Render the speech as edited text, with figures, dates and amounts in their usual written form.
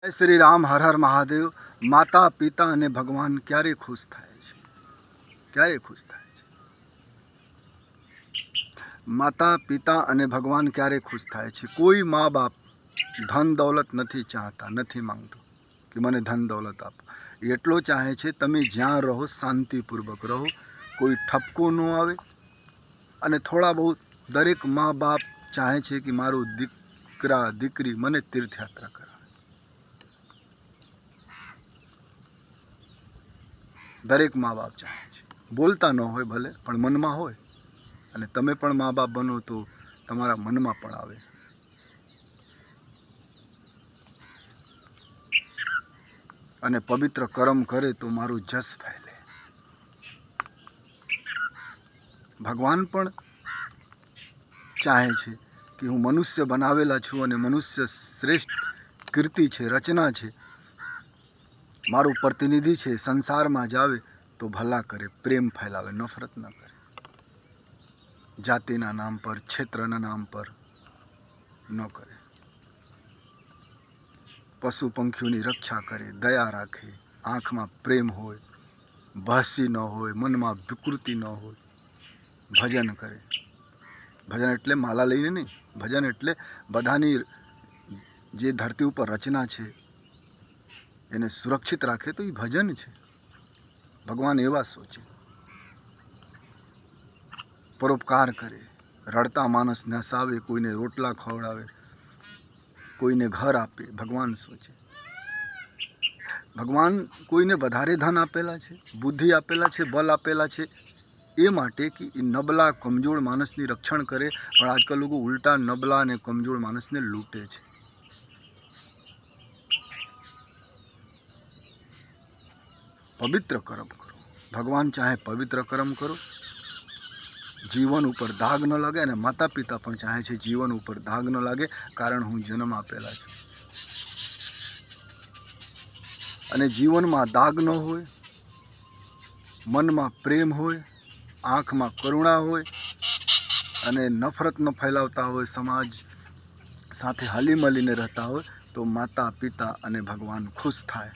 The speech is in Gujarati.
જય શ્રી રામ, હર હર મહાદેવ. માતા પિતા અને ભગવાન ક્યારે ખુશ થાય છે? ક્યારે ખુશ થાય છે? માતા પિતા અને ભગવાન ક્યારે ખુશ થાય છે? કોઈ મા બાપ ધન દૌલત નથી ચાહતા, નથી માંગતો કે મને ધન દૌલત આપો. એટલો ચાહે છે તમે જ્યાં રહો શાંતિપૂર્વક રહો, કોઈ ઠપકો ન આવે. અને થોડા બહુ દરેક મા બાપ ચાહે છે કે મારું દીકરા દીકરી મને તીર્થયાત્રા કરાવે. દરેક મા બાપ ચાહે છે. બોલતા ન હોય ભલે, પણ મનમાં હોય. અને તમે પણ મા બાપ બનો તો તમારા મનમાં પણ આવે. અને પવિત્ર કર્મ કરે તો મારું જસ ફેલે. ભગવાન પણ ચાહે છે કે હું મનુષ્ય બનાવેલા છું અને મનુષ્ય શ્રેષ્ઠ કીર્તિ છે, રચના છે, મારું પ્રતિનિધિ છે. સંસારમાં જાવે તો ભલા કરે, પ્રેમ ફેલાવે, નફરત ન કરે. જાતિના નામ પર, ક્ષેત્રના નામ પર ન કરે. પશુ પંખીઓની રક્ષા કરે, દયા રાખે, આંખમાં પ્રેમ હોય, બહસી ન હોય, મનમાં વિકૃતિ ન હોય. ભજન કરે. ભજન એટલે માલા લઈને નહીં. ભજન એટલે બધાની જે ધરતી ઉપર રચના છે એને સુરક્ષિત રાખે તો એ ભજન છે. ભગવાન એવા સોચે. પરોપકાર કરે, રડતા માણસને હસાવે, કોઈને રોટલા ખવડાવે, કોઈને ઘર આપે. ભગવાન સોચે. ભગવાન કોઈને વધારે ધન આપેલા છે, બુદ્ધિ આપેલા છે, બલ આપેલા છે એ માટે કે એ નબળા કમજોર માણસની રક્ષણ કરે. પણ આજકાલ લોકો ઉલટા નબળા અને કમજોર માણસને લૂંટે છે. પવિત્ર કર્મ કરો. ભગવાન ચાહે પવિત્ર કર્મ કરો, જીવન ઉપર દાગ ન લાગે. અને માતા પિતા પણ ચાહે છે જીવન ઉપર દાગ ન લાગે, કારણ હું જન્મ આપેલા છું. અને જીવનમાં દાગ ન હોય, મનમાં પ્રેમ હોય, આંખમાં કરુણા હોય અને નફરત ન ફેલાવતા હોય, સમાજ સાથે હળી મળીને રહેતા હોય તો માતા પિતા અને ભગવાન ખુશ થાય.